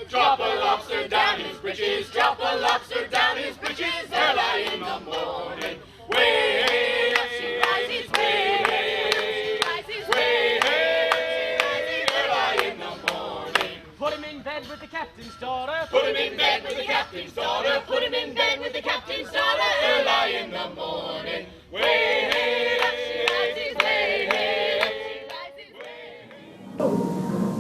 Drop a lobster down his britches, drop a lobster down his britches, early in the morning. Way up she rises, way early in the morning. Put him in bed with the captain's daughter, put him in bed with the captain's daughter, put him in bed with the captain's daughter, early in the morning. Way up she rises, way up she rises,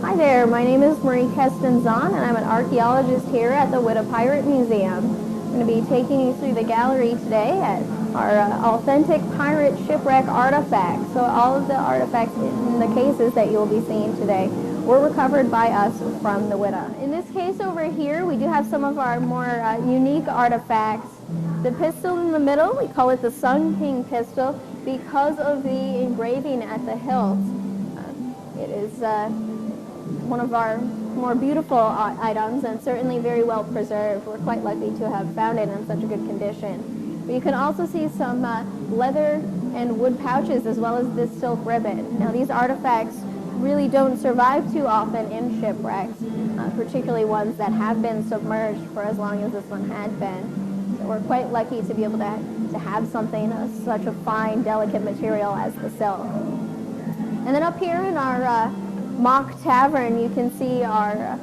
Hi there, my name is Marie Kestenzon and I'm an archaeologist here at the Widow Pirate Museum. I'm going to be taking you through the gallery today at our authentic pirate shipwreck artifacts. So all of the artifacts in the cases that you'll be seeing today were recovered by us from the Widow. In this case over here, we do have some of our more unique artifacts. The pistol in the middle, we call it the Sun King pistol because of the engraving at the hilt. It is one of our more beautiful items and certainly very well preserved. We're quite lucky to have found it in such a good condition. But you can also see some leather and wood pouches as well as this silk ribbon. Now these artifacts really don't survive too often in shipwrecks, particularly ones that have been submerged for as long as this one had been. So we're quite lucky to be able to have something of such a fine, delicate material as the silk. And then up here in our mock tavern, you can see our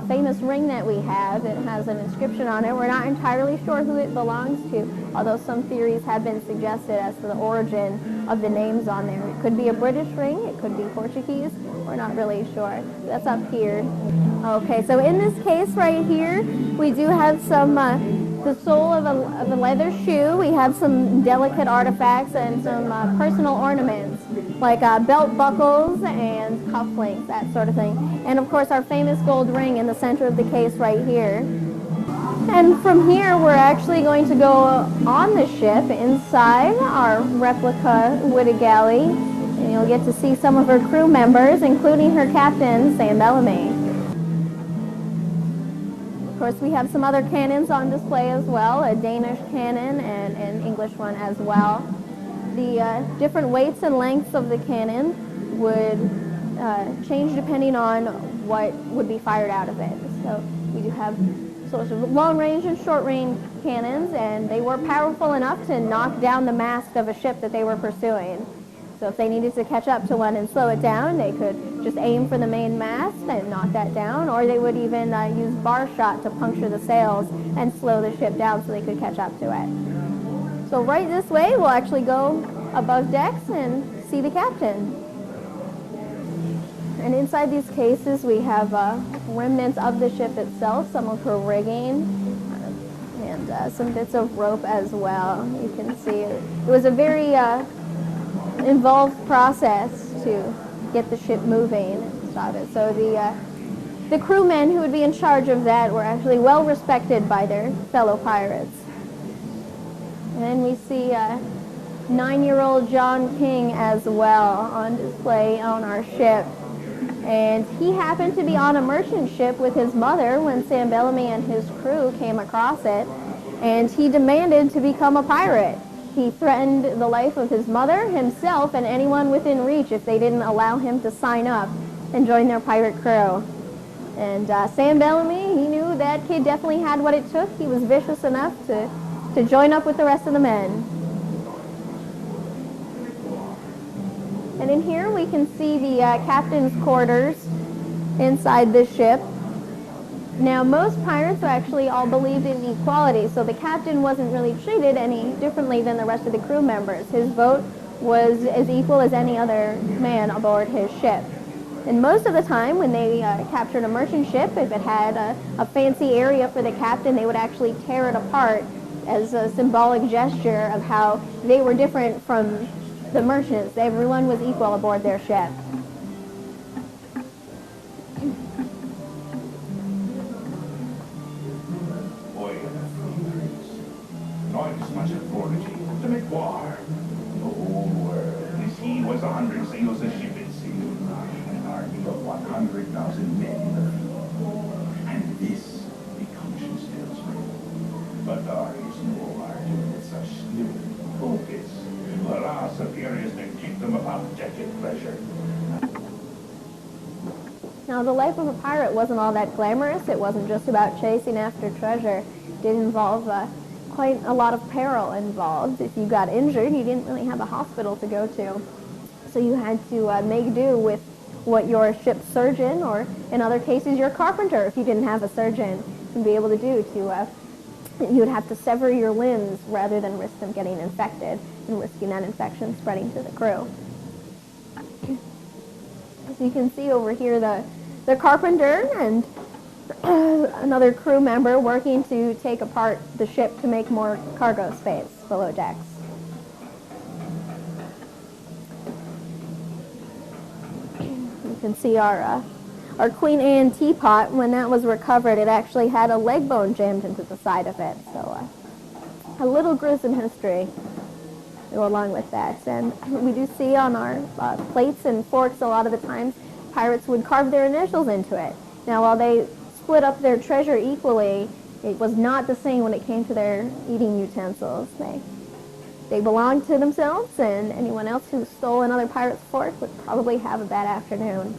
famous ring that we have. It has an inscription on it. We're not entirely sure who it belongs to, although some theories have been suggested as to the origin of the names on there. It could be a British ring, it could be Portuguese, we're not really sure. That's up here. Okay, so in this case right here, we do have some the sole of a leather shoe. We have some delicate artifacts and some personal ornaments like belt buckles and cufflinks, that sort of thing. And of course our famous gold ring in the center of the case right here. And from here we're actually going to go on the ship inside our replica Widow Galley, and you'll get to see some of her crew members, including her captain, Sam Bellamy. Of course, we have some other cannons on display as well, a Danish cannon and an English one as well. The different weights and lengths of the cannon would change depending on what would be fired out of it. So we do have sort of long-range and short-range cannons, and they were powerful enough to knock down the mast of a ship that they were pursuing. So if they needed to catch up to one and slow it down, they could just aim for the main mast and knock that down, or they would even use bar shot to puncture the sails and slow the ship down so they could catch up to it. So right this way, we'll actually go above decks and see the captain. And inside these cases, we have remnants of the ship itself, some of her rigging, and some bits of rope as well. You can see it was a very involved process to get the ship moving and stop it. So the crewmen who would be in charge of that were actually well respected by their fellow pirates. And then we see 9-year-old John King as well on display on our ship. And he happened to be on a merchant ship with his mother when Sam Bellamy and his crew came across it, and he demanded to become a pirate. He threatened the life of his mother, himself, and anyone within reach if they didn't allow him to sign up and join their pirate crew. And Sam Bellamy, he knew that kid definitely had what it took. He was vicious enough to join up with the rest of the men. And in here we can see the captain's quarters inside the ship. Now, most pirates actually all believed in equality, so the captain wasn't really treated any differently than the rest of the crew members. His vote was as equal as any other man aboard his ship. And most of the time, when they captured a merchant ship, if it had a fancy area for the captain, they would actually tear it apart as a symbolic gesture of how they were different from the merchants. Everyone was equal aboard their ship. Not much authority to make war. The whole world, this he was 100 sails a ship at sea, an army of 100,000 men in the field. And this becomes still spring. But there is no argument with such stupid focus. But our superiors may kick them about deck at pleasure. Now Now, the life of a pirate wasn't all that glamorous. It wasn't just about chasing after treasure. It did involve quite a lot of peril involved. If you got injured, you didn't really have a hospital to go to. So you had to make do with what your ship's surgeon, or in other cases your carpenter, if you didn't have a surgeon, would be able to do. You would have to sever your limbs rather than risk them getting infected and risking that infection spreading to the crew. So you can see over here the carpenter and another crew member working to take apart the ship to make more cargo space below decks. You can see our Queen Anne teapot. When that was recovered, it actually had a leg bone jammed into the side of it. So a little gruesome history to go along with that. And we do see on our plates and forks a lot of the times pirates would carve their initials into it. Now, while they split up their treasure equally, it was not the same when it came to their eating utensils. They belonged to themselves, and anyone else who stole another pirate's fork would probably have a bad afternoon.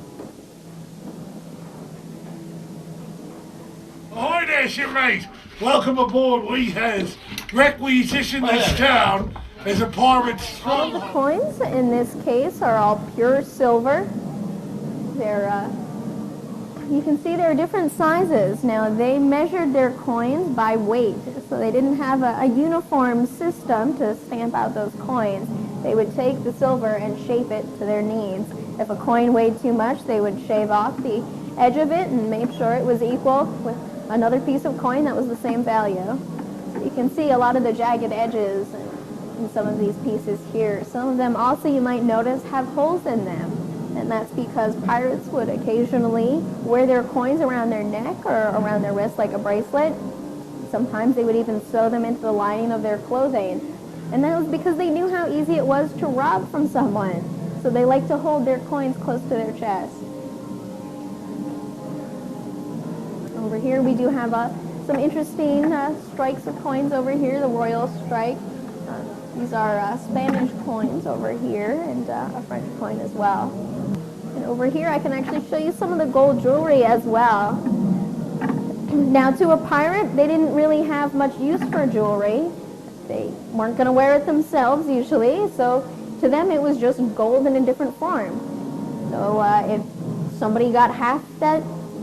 Ahoy there, shipmate! Welcome aboard. We has requisitioned this town as a pirate's All of the coins in this case are all pure silver. You can see there are different sizes. Now, they measured their coins by weight, so they didn't have a uniform system to stamp out those coins. They would take the silver and shape it to their needs. If a coin weighed too much, they would shave off the edge of it and make sure it was equal with another piece of coin that was the same value. So you can see a lot of the jagged edges in some of these pieces here. Some of them also, you might notice, have holes in them. And that's because pirates would occasionally wear their coins around their neck or around their wrist like a bracelet. Sometimes they would even sew them into the lining of their clothing. And that was because they knew how easy it was to rob from someone. So they like to hold their coins close to their chest. Over here we do have some interesting strikes of coins over here, the Royal Strike. These are Spanish coins over here, and a French coin as well. And over here I can actually show you some of the gold jewelry as well. Now, to a pirate, they didn't really have much use for jewelry. They weren't going to wear it themselves usually, so to them it was just gold in a different form. So if somebody got half that,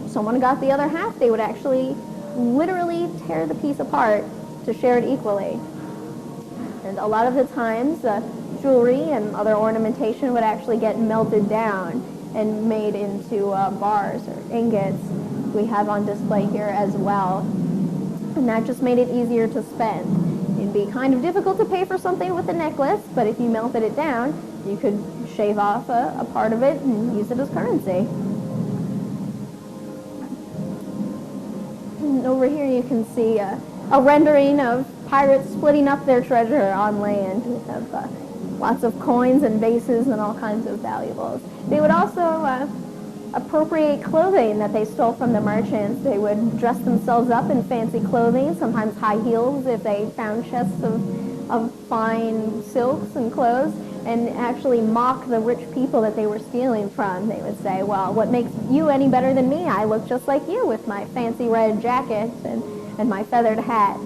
someone got the other half, they would actually literally tear the piece apart to share it equally. And a lot of the times, jewelry and other ornamentation would actually get melted down and made into bars or ingots. We have on display here as well. And that just made it easier to spend. It'd be kind of difficult to pay for something with a necklace, but if you melted it down, you could shave off a part of it and use it as currency. And over here you can see a rendering of pirates splitting up their treasure on land. We have lots of coins and vases and all kinds of valuables. They would also appropriate clothing that they stole from the merchants. They would dress themselves up in fancy clothing, sometimes high heels if they found chests of fine silks and clothes, and actually mock the rich people that they were stealing from. They would say, well, what makes you any better than me? I look just like you with my fancy red jacket and my feathered hat.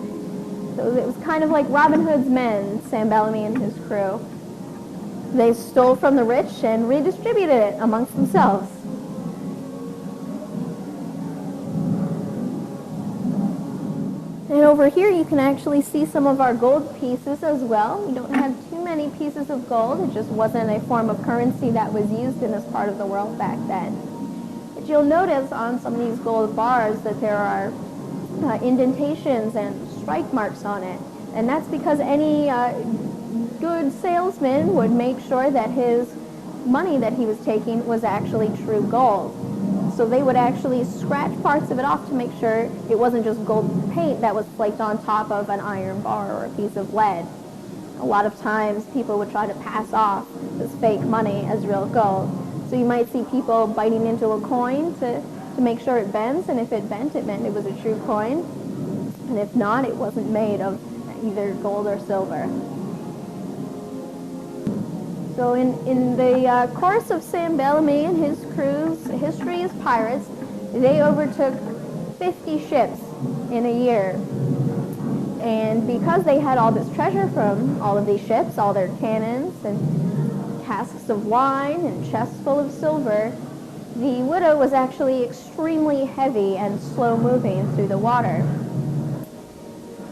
So it was kind of like Robin Hood's men, Sam Bellamy and his crew. They stole from the rich and redistributed it amongst themselves. And over here you can actually see some of our gold pieces as well. We don't have too many pieces of gold. It just wasn't a form of currency that was used in this part of the world back then. But you'll notice on some of these gold bars that there are indentations and strike marks on it. And that's because any good salesman would make sure that his money that he was taking was actually true gold. So they would actually scratch parts of it off to make sure it wasn't just gold paint that was flaked on top of an iron bar or a piece of lead. A lot of times people would try to pass off this fake money as real gold. So you might see people biting into a coin to make sure it bends, and if it bent, it meant it was a true coin. And if not, it wasn't made of either gold or silver. So in the course of Sam Bellamy and his crew's history as pirates, they overtook 50 ships in a year. And because they had all this treasure from all of these ships, all their cannons and casks of wine and chests full of silver, the Widow was actually extremely heavy and slow moving through the water.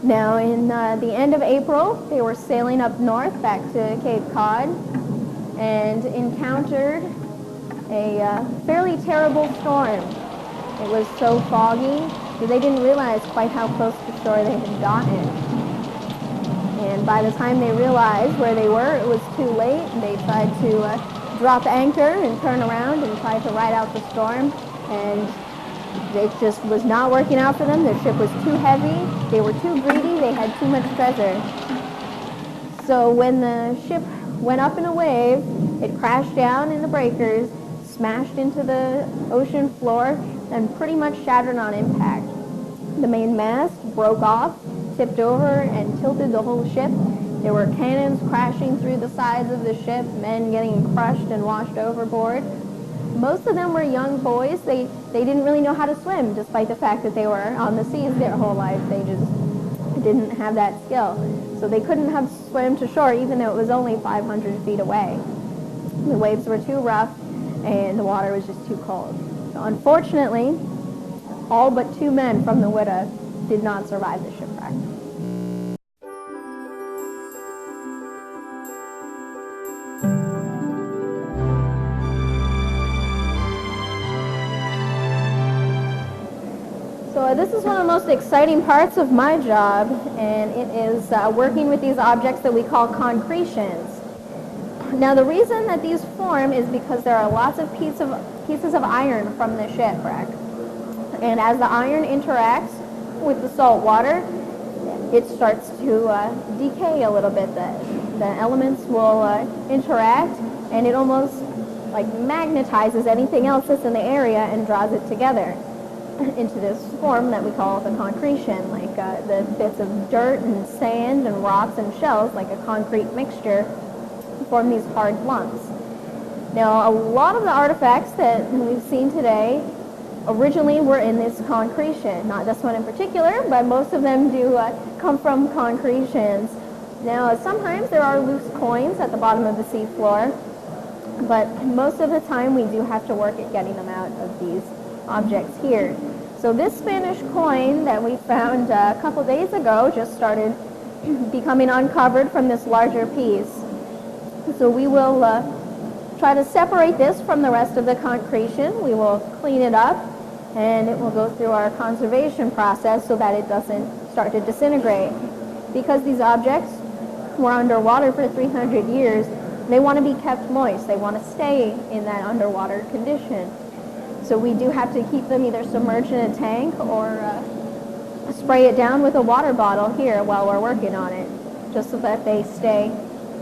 Now in the end of April, they were sailing up north back to Cape Cod and encountered a fairly terrible storm. It was so foggy that they didn't realize quite how close to shore they had gotten. And by the time they realized where they were, it was too late, and they tried to drop anchor and turn around and try to ride out the storm, and it just was not working out for them. Their ship was too heavy, they were too greedy, they had too much treasure. So when the ship went up in a wave, it crashed down in the breakers, smashed into the ocean floor, and pretty much shattered on impact. The main mast broke off, tipped over, and tilted the whole ship. There were cannons crashing through the sides of the ship, men getting crushed and washed overboard. Most of them were young boys. They didn't really know how to swim, despite the fact that they were on the seas their whole life. They just didn't have that skill. So they couldn't have swam to shore, even though it was only 500 feet away. The waves were too rough, and the water was just too cold. So unfortunately, all but 2 men from the Widow did not survive the shipwreck. So this is one of the most exciting parts of my job, and it is working with these objects that we call concretions. Now the reason that these form is because there are lots of pieces of iron from the shipwreck. And as the iron interacts with the salt water, it starts to decay a little bit. The elements will interact, and it almost like magnetizes anything else that's in the area and draws it together into this form that we call the concretion, like the bits of dirt and sand and rocks and shells, like a concrete mixture, form these hard lumps. Now, a lot of the artifacts that we've seen today originally were in this concretion. Not this one in particular, but most of them do come from concretions. Now, sometimes there are loose coins at the bottom of the seafloor, but most of the time we do have to work at getting them out of these objects here. So this Spanish coin that we found a couple days ago just started becoming uncovered from this larger piece. So we will try to separate this from the rest of the concretion. We will clean it up, and it will go through our conservation process so that it doesn't start to disintegrate. Because these objects were underwater for 300 years, they want to be kept moist. They want to stay in that underwater condition. So we do have to keep them either submerged in a tank or spray it down with a water bottle here while we're working on it, just so that they stay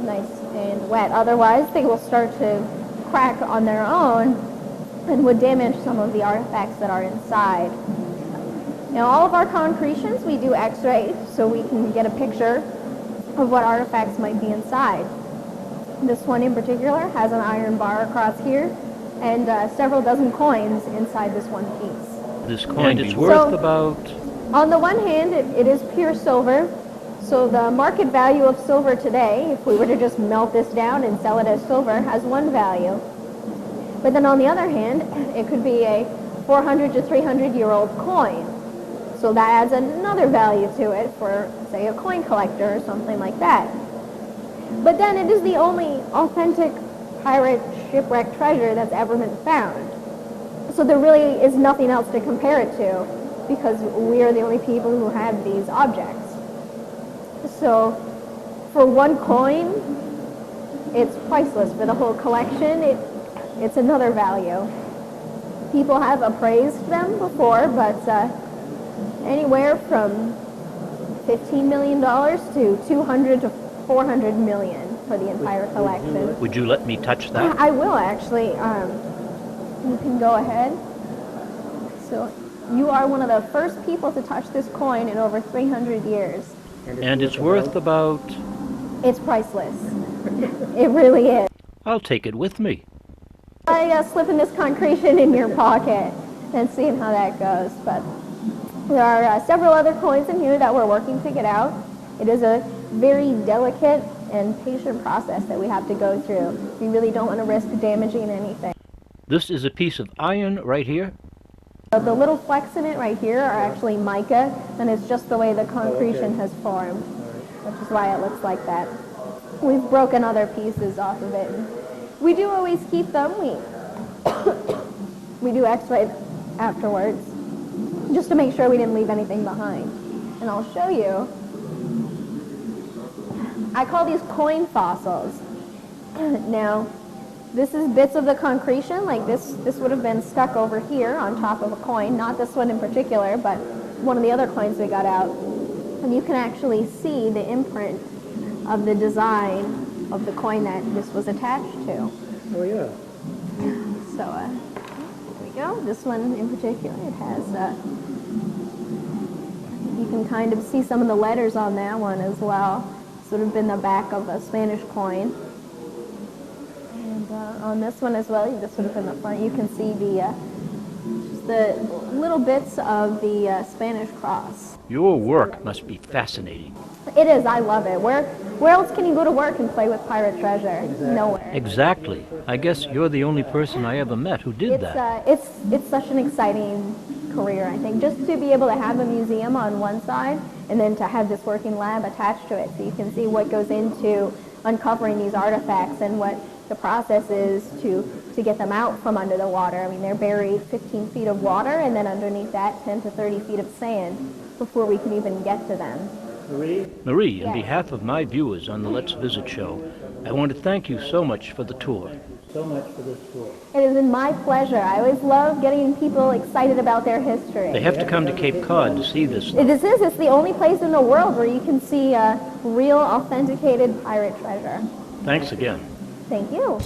nice and wet. Otherwise, they will start to crack on their own and would damage some of the artifacts that are inside. Now, all of our concretions, we do x-ray so we can get a picture of what artifacts might be inside. This one in particular has an iron bar across here and several dozen coins inside this one piece. This coin is worth about... On the one hand, it is pure silver. So the market value of silver today, if we were to just melt this down and sell it as silver, has one value. But then on the other hand, it could be a 400 to 300-year-old coin. So that adds another value to it for, say, a coin collector or something like that. But then it is the only authentic pirate shipwreck treasure that's ever been found. So there really is nothing else to compare it to, because we are the only people who have these objects. So for one coin, it's priceless. For the whole collection, it's another value. People have appraised them before, but anywhere from $15 million to 200 to 400 million for the entire collection. Would you let me touch that? I will, actually. You can go ahead. So you are one of the first people to touch this coin in over 300 years. And it's worth about... It's priceless. It really is. I'll take it with me. Slipping this concretion in your pocket and seeing how that goes. But there are several other coins in here that we're working to get out. It is a very delicate and patient process that we have to go through. We really don't want to risk damaging anything. This is a piece of iron right here. The little flecks in it right here are actually mica, and it's just the way the concretion has formed, which is why it looks like that. We've broken other pieces off of it. We do always keep them. We do x-ray afterwards, just to make sure we didn't leave anything behind. And I'll show you. I call these coin fossils. Now, this is bits of the concretion, like this would have been stuck over here on top of a coin, not this one in particular, but one of the other coins we got out. And you can actually see the imprint of the design of the coin that this was attached to. Oh, yeah. So, here we go. This one in particular, it has, you can kind of see some of the letters on that one as well. This would have been the back of a Spanish coin. And on this one as well, this would have been the front. You can see the little bits of the Spanish cross. Your work must be fascinating. It is. I love it. Where else can you go to work and play with pirate treasure? Exactly. Nowhere. Exactly. I guess you're the only person I ever met who did that. It's such an exciting career, I think. Just to be able to have a museum on one side and then to have this working lab attached to it, so you can see what goes into uncovering these artifacts and what the process is to get them out from under the water. I mean, they're buried 15 feet of water, and then underneath that 10 to 30 feet of sand before we can even get to them. Marie, on Yes. behalf of my viewers on the Let's Visit show, I want to thank you so much for the tour. So much for this tour. It has been my pleasure. I always love getting people excited about their history. They have to come to Cape Cod to see this. It's the only place in the world where you can see real, authenticated pirate treasure. Thanks again. Thank you.